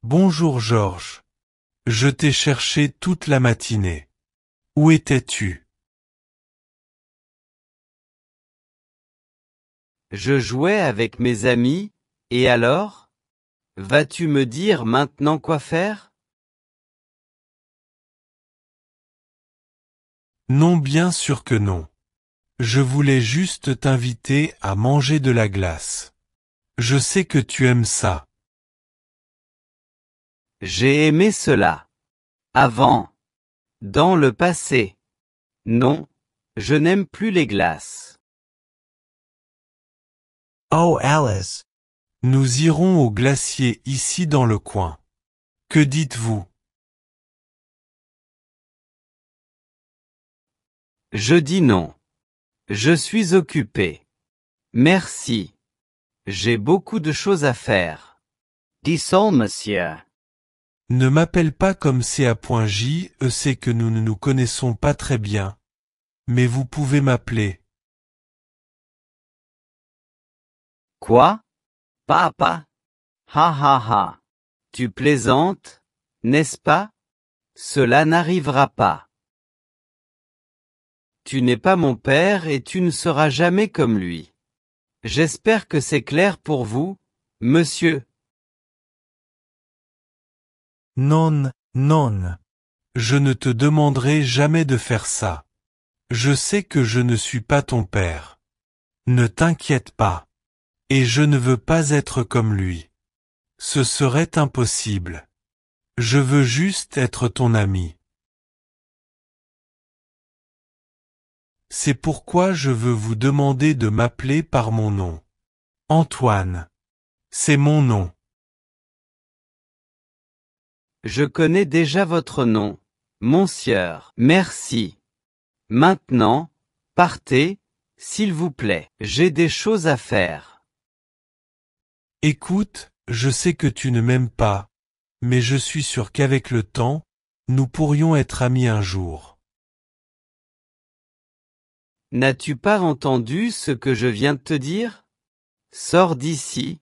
Bonjour Georges. Je t'ai cherché toute la matinée. Où étais-tu? Je jouais avec mes amis, et alors? Vas-tu me dire maintenant quoi faire? Non, bien sûr que non. Je voulais juste t'inviter à manger de la glace. Je sais que tu aimes ça. J'ai aimé cela. Avant. Dans le passé. Non. Je n'aime plus les glaces. Oh Alice. Nous irons au glacier ici dans le coin. Que dites-vous? Je dis non. Je suis occupé. Merci. J'ai beaucoup de choses à faire. Dis sol, monsieur. Ne m'appelle pas comme CA.J, c'est que nous ne nous connaissons pas très bien. Mais vous pouvez m'appeler. Quoi? Papa? Ha ha ha. Tu plaisantes, n'est-ce pas? Cela n'arrivera pas. Tu n'es pas mon père et tu ne seras jamais comme lui. J'espère que c'est clair pour vous, monsieur. Non, non. Je ne te demanderai jamais de faire ça. Je sais que je ne suis pas ton père. Ne t'inquiète pas. Et je ne veux pas être comme lui. Ce serait impossible. Je veux juste être ton ami. C'est pourquoi je veux vous demander de m'appeler par mon nom. Antoine. C'est mon nom. Je connais déjà votre nom, monsieur. Merci. Maintenant, partez, s'il vous plaît. J'ai des choses à faire. Écoute, je sais que tu ne m'aimes pas, mais je suis sûr qu'avec le temps, nous pourrions être amis un jour. N'as-tu pas entendu ce que je viens de te dire? Sors d'ici.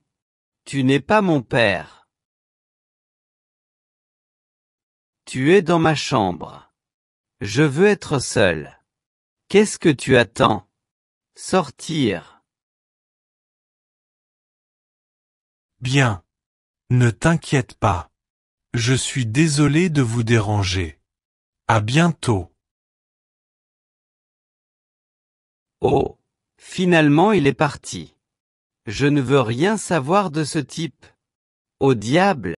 Tu n'es pas mon père. Tu es dans ma chambre. Je veux être seul. Qu'est-ce que tu attends? Sortir. Bien. Ne t'inquiète pas. Je suis désolé de vous déranger. À bientôt. Oh, finalement il est parti. Je ne veux rien savoir de ce type. Au diable!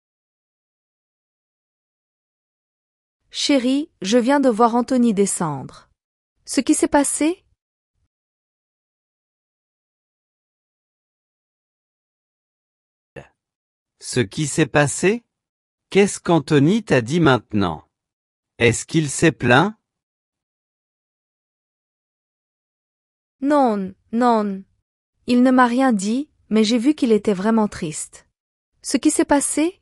Chérie, je viens de voir Anthony descendre. Ce qui s'est passé? Ce qui s'est passé? Qu'est-ce qu'Anthony t'a dit maintenant? Est-ce qu'il s'est plaint? Non, non. Il ne m'a rien dit, mais j'ai vu qu'il était vraiment triste. Ce qui s'est passé?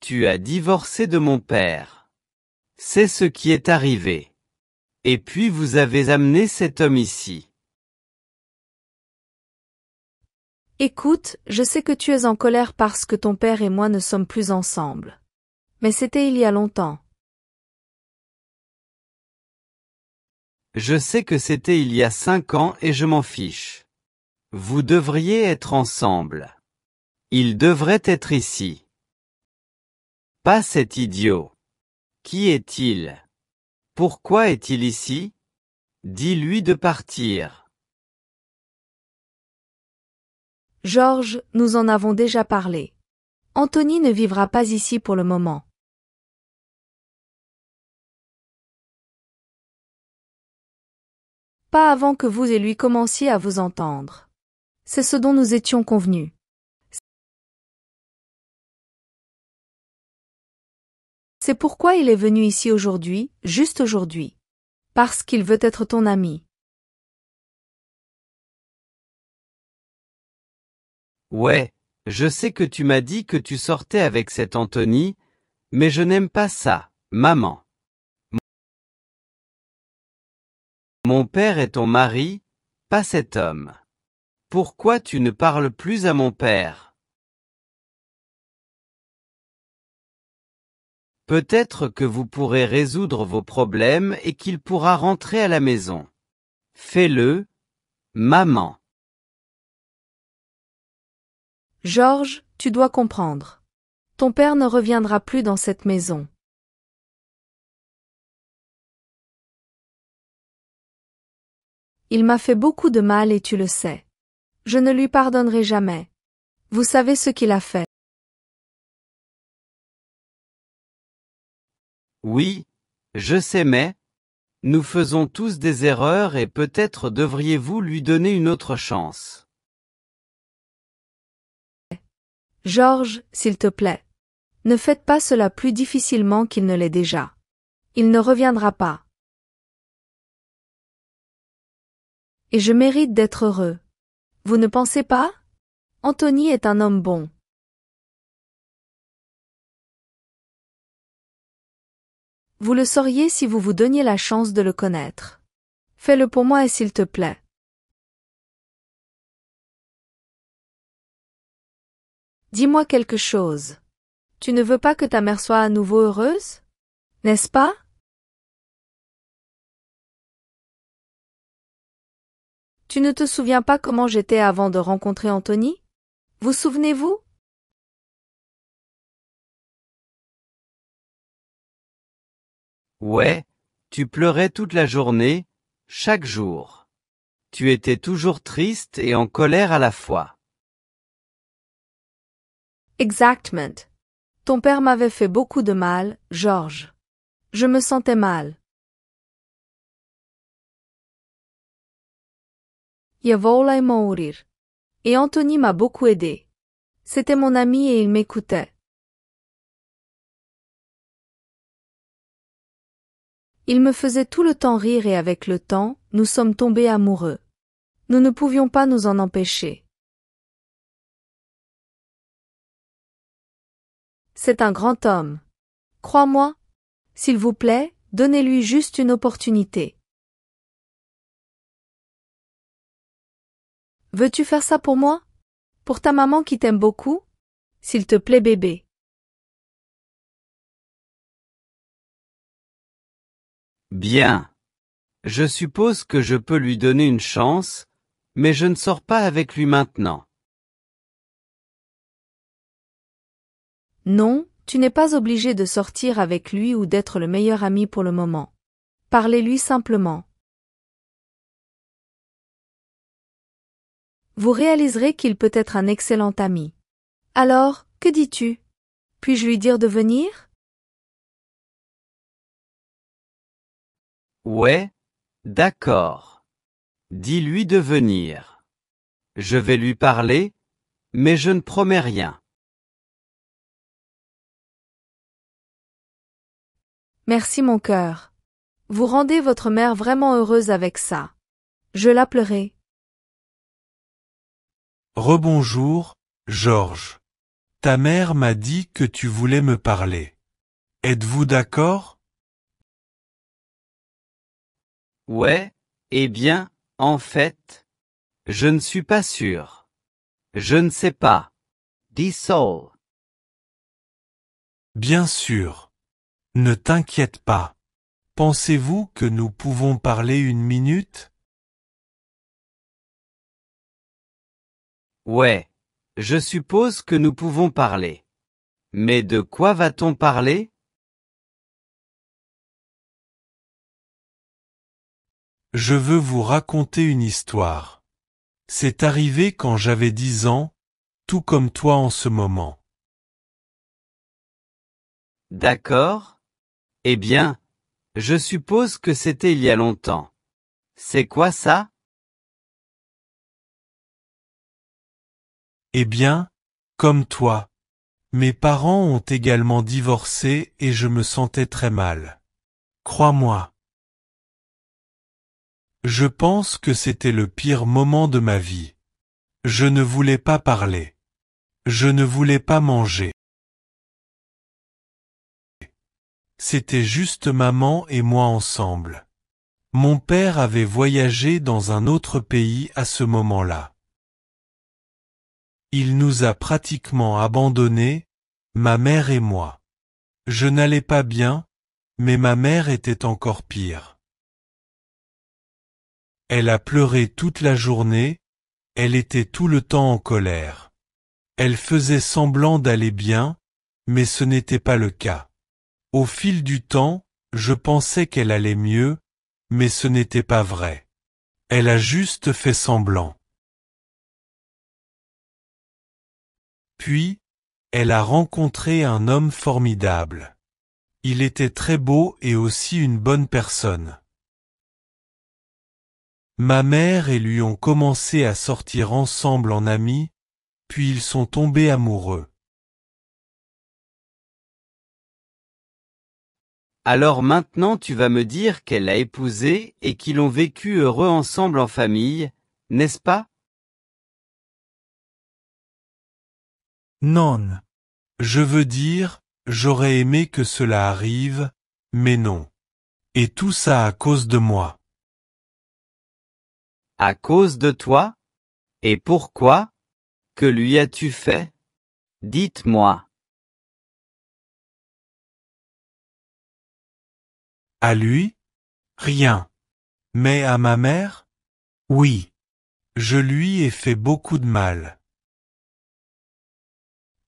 Tu as divorcé de mon père. C'est ce qui est arrivé. Et puis vous avez amené cet homme ici. Écoute, je sais que tu es en colère parce que ton père et moi ne sommes plus ensemble. Mais c'était il y a longtemps. Je sais que c'était il y a 5 ans et je m'en fiche. Vous devriez être ensemble. Il devrait être ici. Pas cet idiot. Qui est-il? Pourquoi est-il ici? Dis-lui de partir. Georges, nous en avons déjà parlé. Anthony ne vivra pas ici pour le moment. Pas avant que vous et lui commenciez à vous entendre. C'est ce dont nous étions convenus. C'est pourquoi il est venu ici aujourd'hui, juste aujourd'hui. Parce qu'il veut être ton ami. Ouais, je sais que tu m'as dit que tu sortais avec cet Anthony, mais je n'aime pas ça, maman. Mon père est ton mari, pas cet homme. Pourquoi tu ne parles plus à mon père? Peut-être que vous pourrez résoudre vos problèmes et qu'il pourra rentrer à la maison. Fais-le, maman. George, tu dois comprendre. Ton père ne reviendra plus dans cette maison. Il m'a fait beaucoup de mal et tu le sais. Je ne lui pardonnerai jamais. Vous savez ce qu'il a fait. Oui, je sais mais, nous faisons tous des erreurs et peut-être devriez-vous lui donner une autre chance. George, s'il te plaît. Ne faites pas cela plus difficilement qu'il ne l'est déjà. Il ne reviendra pas. Et je mérite d'être heureux. Vous ne pensez pas? Anthony est un homme bon. Vous le sauriez si vous vous donniez la chance de le connaître. Fais-le pour moi et s'il te plaît. Dis-moi quelque chose. Tu ne veux pas que ta mère soit à nouveau heureuse? N'est-ce pas? Tu ne te souviens pas comment j'étais avant de rencontrer Anthony? Vous souvenez-vous? Ouais, tu pleurais toute la journée, chaque jour. Tu étais toujours triste et en colère à la fois. Exactement. Ton père m'avait fait beaucoup de mal, George. Je me sentais mal. Eu voulais mourir. Et Anthony m'a beaucoup aidé. C'était mon ami et il m'écoutait. Il me faisait tout le temps rire et avec le temps, nous sommes tombés amoureux. Nous ne pouvions pas nous en empêcher. C'est un grand homme. Crois-moi. S'il vous plaît, donnez-lui juste une opportunité. Veux-tu faire ça pour moi? Pour ta maman qui t'aime beaucoup? S'il te plaît bébé. Bien. Je suppose que je peux lui donner une chance, mais je ne sors pas avec lui maintenant. Non, tu n'es pas obligé de sortir avec lui ou d'être le meilleur ami pour le moment. Parlez-lui simplement. Vous réaliserez qu'il peut être un excellent ami. Alors, que dis-tu? Puis-je lui dire de venir? Ouais, d'accord. Dis-lui de venir. Je vais lui parler, mais je ne promets rien. Merci mon cœur. Vous rendez votre mère vraiment heureuse avec ça. Je l'appellerai. Rebonjour, Georges. Ta mère m'a dit que tu voulais me parler. Êtes-vous d'accord? Ouais, eh bien, en fait, je ne suis pas sûr. Je ne sais pas. Dis Saul. Bien sûr. Ne t'inquiète pas. Pensez-vous que nous pouvons parler une minute? Ouais, je suppose que nous pouvons parler. Mais de quoi va-t-on parler? Je veux vous raconter une histoire. C'est arrivé quand j'avais 10 ans, tout comme toi en ce moment. D'accord. Eh bien, je suppose que c'était il y a longtemps. C'est quoi ça? Eh bien, comme toi. Mes parents ont également divorcé et je me sentais très mal. Crois-moi. Je pense que c'était le pire moment de ma vie. Je ne voulais pas parler. Je ne voulais pas manger. C'était juste maman et moi ensemble. Mon père avait voyagé dans un autre pays à ce moment-là. Il nous a pratiquement abandonnés, ma mère et moi. Je n'allais pas bien, mais ma mère était encore pire. Elle a pleuré toute la journée, elle était tout le temps en colère. Elle faisait semblant d'aller bien, mais ce n'était pas le cas. Au fil du temps, je pensais qu'elle allait mieux, mais ce n'était pas vrai. Elle a juste fait semblant. Puis, elle a rencontré un homme formidable. Il était très beau et aussi une bonne personne. Ma mère et lui ont commencé à sortir ensemble en amis, puis ils sont tombés amoureux. Alors maintenant tu vas me dire qu'elle l'a épousé et qu'ils ont vécu heureux ensemble en famille, n'est-ce pas? Non. Je veux dire, j'aurais aimé que cela arrive, mais non. Et tout ça à cause de moi. À cause de toi? Et pourquoi? Que lui as-tu fait? Dites-moi. À lui? Rien. Mais à ma mère? Oui. Je lui ai fait beaucoup de mal.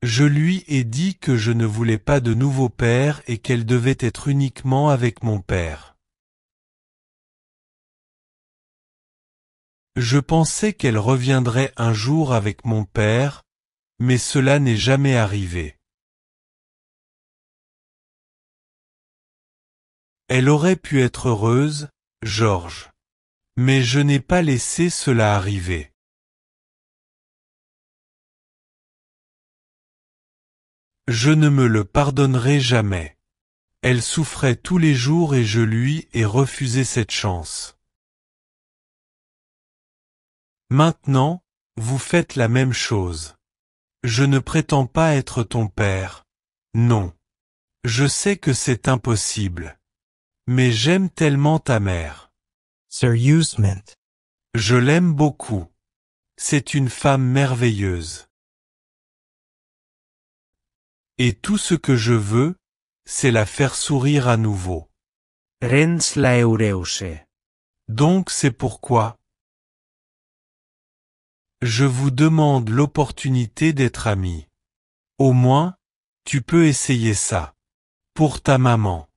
Je lui ai dit que je ne voulais pas de nouveau père et qu'elle devait être uniquement avec mon père. Je pensais qu'elle reviendrait un jour avec mon père, mais cela n'est jamais arrivé. Elle aurait pu être heureuse, Georges. Mais je n'ai pas laissé cela arriver. Je ne me le pardonnerai jamais. Elle souffrait tous les jours et je lui ai refusé cette chance. Maintenant, vous faites la même chose. Je ne prétends pas être ton père. Non. Je sais que c'est impossible. Mais j'aime tellement ta mère. Sérieusement. Je l'aime beaucoup. C'est une femme merveilleuse. Et tout ce que je veux, c'est la faire sourire à nouveau. Rens la eureuse. Donc c'est pourquoi je vous demande l'opportunité d'être amis. Au moins, tu peux essayer ça. Pour ta maman.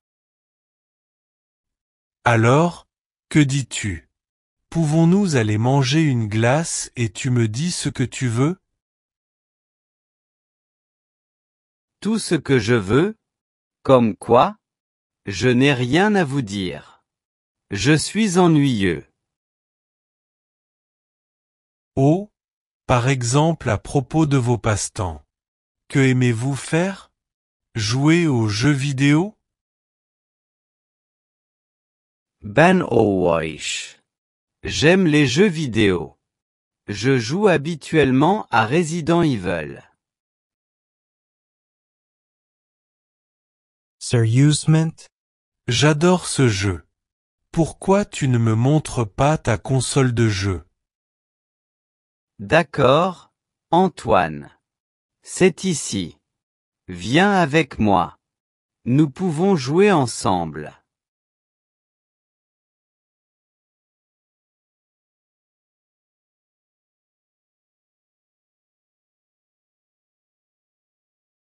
Alors, que dis-tu? Pouvons-nous aller manger une glace et tu me dis ce que tu veux? Tout ce que je veux? Comme quoi? Je n'ai rien à vous dire. Je suis ennuyeux. Oh, par exemple à propos de vos passe-temps. Que aimez-vous faire? Jouer aux jeux vidéo? Ben Oweich. J'aime les jeux vidéo. Je joue habituellement à Resident Evil. Sérieusement. J'adore ce jeu. Pourquoi tu ne me montres pas ta console de jeu? D'accord, Antoine. C'est ici. Viens avec moi. Nous pouvons jouer ensemble.